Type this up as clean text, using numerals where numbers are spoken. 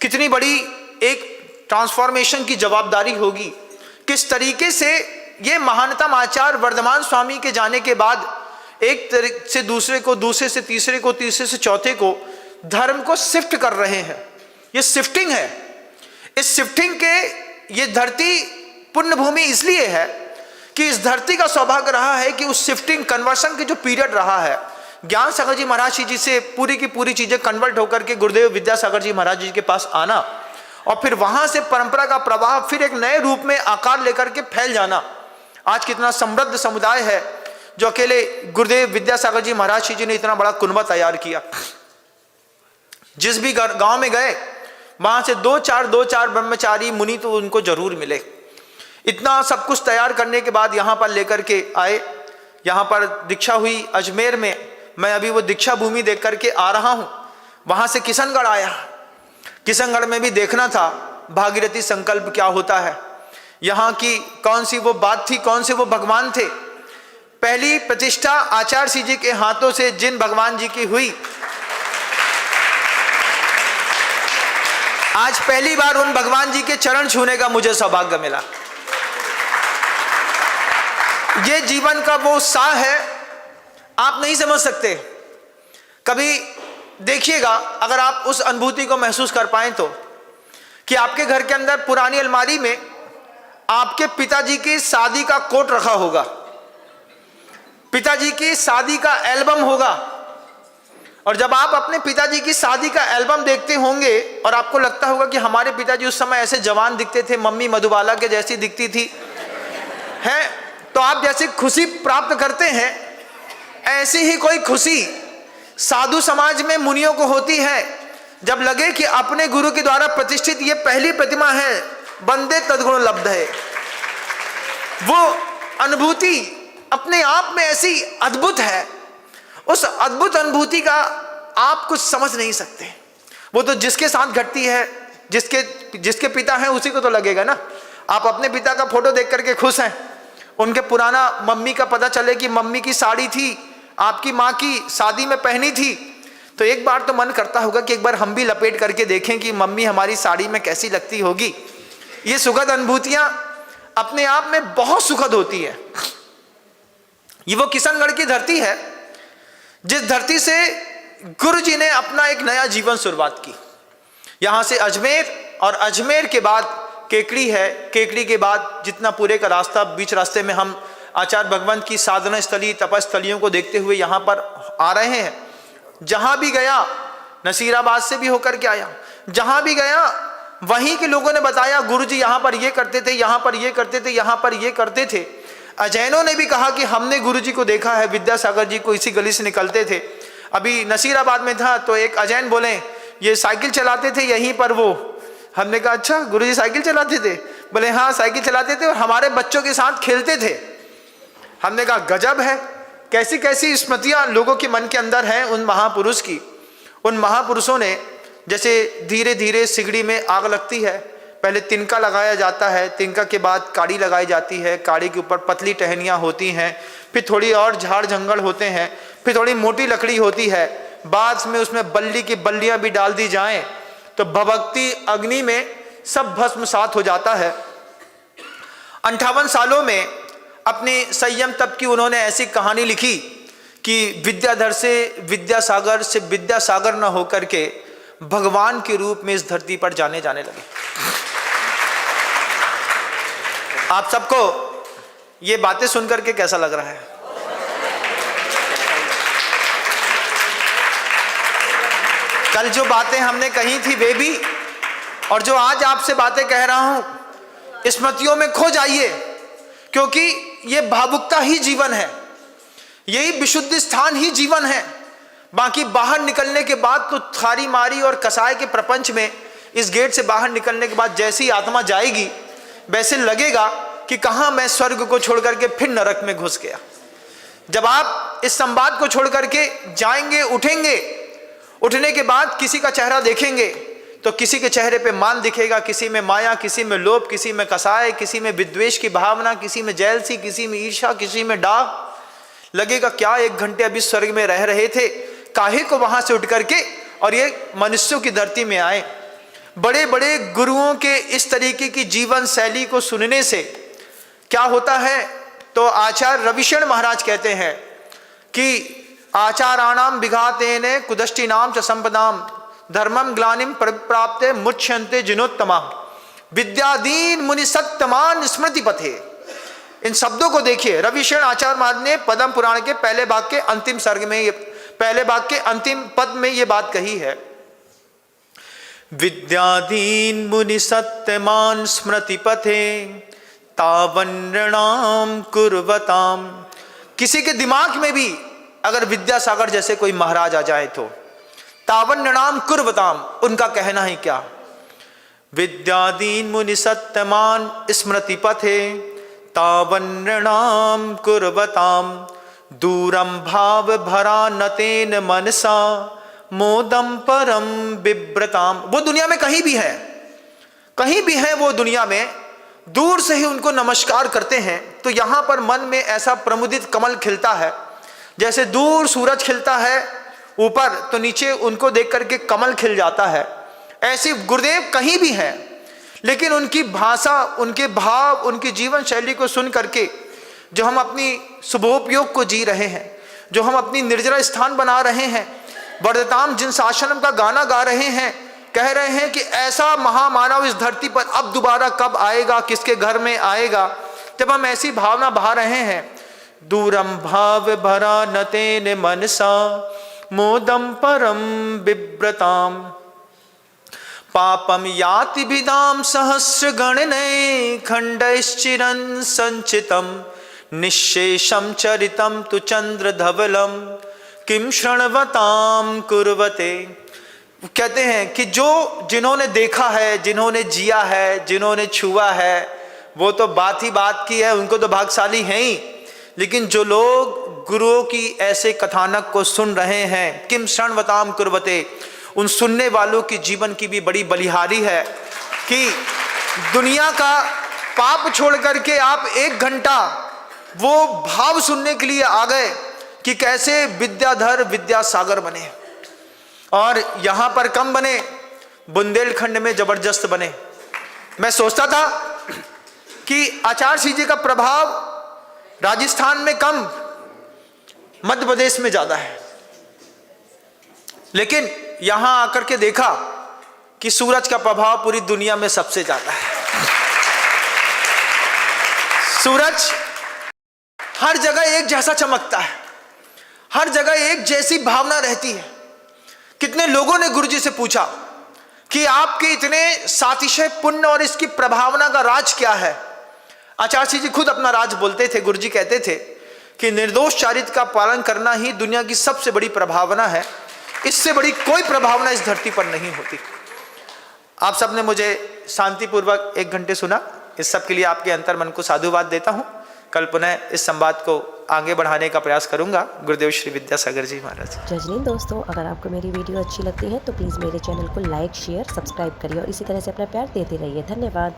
कितनी बड़ी एक ट्रांसफॉर्मेशन की जवाबदारी होगी। किस तरीके से ये महानतम आचार्य वर्धमान स्वामी के जाने के बाद एक तरीके से दूसरे को, दूसरे से तीसरे को, तीसरे से चौथे को धर्म को शिफ्ट कर रहे हैं। ये शिफ्टिंग है। इस शिफ्टिंग के ये धरती पुण्य भूमि इसलिए है कि इस धरती का सौभाग्य रहा है कि उस शिफ्टिंग कन्वर्सन के जो पीरियड रहा है, ज्ञान सागर जी महाराज जी से पूरी की पूरी चीजें कन्वर्ट होकर के गुरुदेव विद्यासागर जी महाराज जी के पास आना और फिर वहां से परंपरा का प्रवाह फिर एक नए रूप में आकार लेकर के फैल जाना। आज कितना समृद्ध समुदाय है जो अकेले गुरुदेव विद्यासागर जी महाराज जी ने इतना बड़ा कुनबा तैयार किया। जिस भी गांव में गए वहां से दो चार ब्रह्मचारी मुनि तो उनको जरूर मिले। इतना सब कुछ तैयार करने के बाद यहां पर लेकर के आए। यहां पर दीक्षा हुई अजमेर में। मैं अभी वो दीक्षा भूमि देख करके आ रहा हूं। वहां से किशनगढ़ आया। किशनगढ़ में भी देखना था भागीरथी संकल्प क्या होता है, यहां की कौन सी वो बात थी, कौन से वो भगवान थे। पहली प्रतिष्ठा आचार्य श्री जी के हाथों से जिन भगवान जी की हुई, आज पहली बार उन भगवान जी के चरण छूने का मुझे सौभाग्य मिला। ये जीवन का वो उत्साह है, आप नहीं समझ सकते। कभी देखिएगा अगर आप उस अनुभूति को महसूस कर पाएं तो, कि आपके घर के अंदर पुरानी अलमारी में आपके पिताजी की शादी का कोट रखा होगा, पिताजी की शादी का एल्बम होगा, और जब आप अपने पिताजी की शादी का एल्बम देखते होंगे और आपको लगता होगा कि हमारे पिताजी उस समय ऐसे जवान दिखते थे, मम्मी मधुबाला के जैसी दिखती थी, है, तो आप जैसे खुशी प्राप्त करते हैं ऐसी ही कोई खुशी साधु समाज में मुनियों को होती है जब लगे कि अपने गुरु के द्वारा प्रतिष्ठित ये पहली प्रतिमा है, बंदे तद्गुण लब्ध है। वो अनुभूति अपने आप में ऐसी अद्भुत है, उस अद्भुत अनुभूति का आप कुछ समझ नहीं सकते। वो तो जिसके साथ घटती है, जिसके पिता हैं उसी को तो लगेगा ना। आप अपने पिता का फोटो देख करके खुश हैं, उनके पुराना मम्मी का पता चले कि मम्मी की साड़ी थी, आपकी माँ की शादी में पहनी थी, तो एक बार तो मन करता होगा कि एक बार हम भी लपेट करके देखें कि मम्मी हमारी साड़ी में कैसी लगती होगी। ये सुखद अनुभूतियां अपने आप में बहुत सुखद होती है। ये वो किशनगढ़ की धरती है जिस धरती से गुरु जी ने अपना एक नया जीवन शुरुआत की। यहां से अजमेर, और अजमेर के बाद केकड़ी है, केकड़ी के बाद जितना पूरे का रास्ता, बीच रास्ते में हम आचार्य भगवंत की साधना स्थली, तपस्थलियों को देखते हुए यहाँ पर आ रहे हैं। जहाँ भी गया, नसीराबाद से भी होकर के आया, जहाँ भी गया वहीं के लोगों ने बताया गुरुजी यहाँ पर ये करते थे, यहाँ पर ये करते थे, यहाँ पर ये करते थे। अजैनों ने भी कहा कि हमने गुरुजी को देखा है, विद्यासागर जी को इसी गली से निकलते थे। अभी नसीराबाद में था तो एक अजैन बोले ये साइकिल चलाते थे यहीं पर वो। हमने कहा अच्छा गुरुजी साइकिल चलाते थे? बोले हाँ साइकिल चलाते थे और हमारे बच्चों के साथ खेलते थे। हमने कहा गजब है, कैसी कैसी स्मृतियां लोगों के मन के अंदर हैं उन महापुरुष की। उन महापुरुषों ने जैसे धीरे धीरे सिगड़ी में आग लगती है, पहले तिनका लगाया जाता है, तिनका के बाद काड़ी लगाई जाती है, काड़ी के ऊपर पतली टहनियाँ होती हैं, फिर थोड़ी और झाड़ जंगल होते हैं, फिर थोड़ी मोटी लकड़ी होती है, बाद में उसमें बल्ली की बल्लियाँ भी डाल दी जाएं तो भभकती अग्नि में सब भस्म सात हो जाता है। 58 सालों में अपनी संयम तप की उन्होंने ऐसी कहानी लिखी कि विद्याधर से विद्यासागर से विद्यासागर न होकर के भगवान के रूप में इस धरती पर जाने लगे। आप सबको ये बातें सुनकर के कैसा लग रहा है? कल जो बातें हमने कही थी वे भी, और जो आज आपसे बातें कह रहा हूं, स्मृतियों में खो जाइए, क्योंकि ये भावुकता ही जीवन है, यही विशुद्ध स्थान ही जीवन है। बाकी बाहर निकलने के बाद तो थारी मारी और कसाय के प्रपंच में इस गेट से बाहर निकलने के बाद जैसी आत्मा जाएगी वैसे लगेगा कि कहां मैं स्वर्ग को छोड़ करके फिर नरक में घुस गया। जब आप इस संवाद को छोड़ करके जाएंगे, उठेंगे, उठने के बाद किसी का चेहरा देखेंगे तो किसी के चेहरे पे मान दिखेगा, किसी में माया, किसी में लोभ, किसी में कसाय, किसी में विद्वेष की भावना, किसी में जैलसी, किसी में ईर्ष्या, किसी में डाह। लगेगा क्या 1 घंटे अभी स्वर्ग में रह रहे थे, काहे को वहां से उठ करके और ये मनुष्यों की धरती में आए। बड़े बड़े गुरुओं के इस तरीके की जीवन शैली को सुनने से क्या होता है, तो आचार्य रविशरण महाराज कहते हैं कि आचाराणाम विघातेन कुदष्टिनाम च संपदाम धर्मम ग्लानिम प्राप्ते मुच्यन्ते जिनोत्तमा विद्यादीन मुनि सत्यमान स्मृति पथे। इन शब्दों को देखिए, रविशरण आचार्य महाराज ने पद्म पुराण के पहले भाग के अंतिम सर्ग में, पहले भाग के अंतिम पद में ये बात कही है। विद्यादीन मुनि सत्यमान स्मृति पथे तावन्नृणाम कुर्वताम। किसी के दिमाग में भी अगर विद्यासागर जैसे कोई महाराज आ जाए तो तावन्नृणाम कुर्वताम, उनका कहना ही क्या। विद्यादीन मुनि सत्यमान स्मृति पथे तावन्नृणाम कुर्वताम दूरम भाव भरा नतेन मनसा मोदम परम बिब्रताम। वो दुनिया में कहीं भी है, कहीं भी है वो दुनिया में, दूर से ही उनको नमस्कार करते हैं तो यहाँ पर मन में ऐसा प्रमुदित कमल खिलता है, जैसे दूर सूरज खिलता है ऊपर तो नीचे उनको देख करके कमल खिल जाता है। ऐसे गुरुदेव कहीं भी हैं, लेकिन उनकी भाषा, उनके भाव, उनकी जीवन शैली को सुन करके जो हम अपनी शुभोपयोग को जी रहे हैं, जो हम अपनी निर्जरा स्थान बना रहे हैं, वर्धताम जिस आश्रम का गाना गा रहे हैं, कह रहे हैं कि ऐसा महामानव इस धरती पर अब दोबारा कब आएगा, किसके घर में आएगा, जब हम ऐसी भावना बहा रहे हैं। दूरम भाव भरा नतेन मनसा मोदम परम बिब्रताम पापम याति विदाम सहस्र गणने खंडश्चिरन संचितम निशेषम चरितम तु चंद्र धवलम किम श्रणवताम कुर्वते। कहते हैं कि जो जिन्होंने देखा है, जिन्होंने जिया है, जिन्होंने छुआ है, वो तो बात ही बात की है, उनको तो भाग्यशाली हैं ही। लेकिन जो लोग गुरुओं की ऐसे कथानक को सुन रहे हैं, किम श्रणवताम कुर्वते, उन सुनने वालों की जीवन की भी बड़ी बलिहारी है कि दुनिया का पाप छोड़ करके आप 1 घंटा वो भाव सुनने के लिए आ गए कि कैसे विद्याधर विद्यासागर बने, और यहां पर कम बने, बुंदेलखंड में जबरदस्त बने। मैं सोचता था कि आचार्य श्री जी का प्रभाव राजस्थान में कम, मध्य प्रदेश में ज्यादा है, लेकिन यहां आकर के देखा कि सूरज का प्रभाव पूरी दुनिया में सबसे ज्यादा है। सूरज हर जगह एक जैसा चमकता है, हर जगह एक जैसी भावना रहती है। कितने लोगों ने गुरुजी से पूछा कि आपके इतने सातिशय पुण्य और इसकी प्रभावना का राज क्या है। आचार्य जी खुद अपना राज बोलते थे। गुरुजी कहते थे कि निर्दोष चारित्र का पालन करना ही दुनिया की सबसे बड़ी प्रभावना है, इससे बड़ी कोई प्रभावना इस धरती पर नहीं होती। आप सबने मुझे शांतिपूर्वक 1 घंटे सुना, इस सब के लिए आपके अंतर्मन को साधुवाद देता हूं। कल पुनः इस संवाद को आगे बढ़ाने का प्रयास करूंगा। गुरुदेव श्री विद्यासागर जी महाराज। जय हिंद दोस्तों, अगर आपको मेरी वीडियो अच्छी लगती है तो प्लीज़ मेरे चैनल को लाइक, शेयर, सब्सक्राइब करिए और इसी तरह से अपना प्यार देते रहिए। धन्यवाद।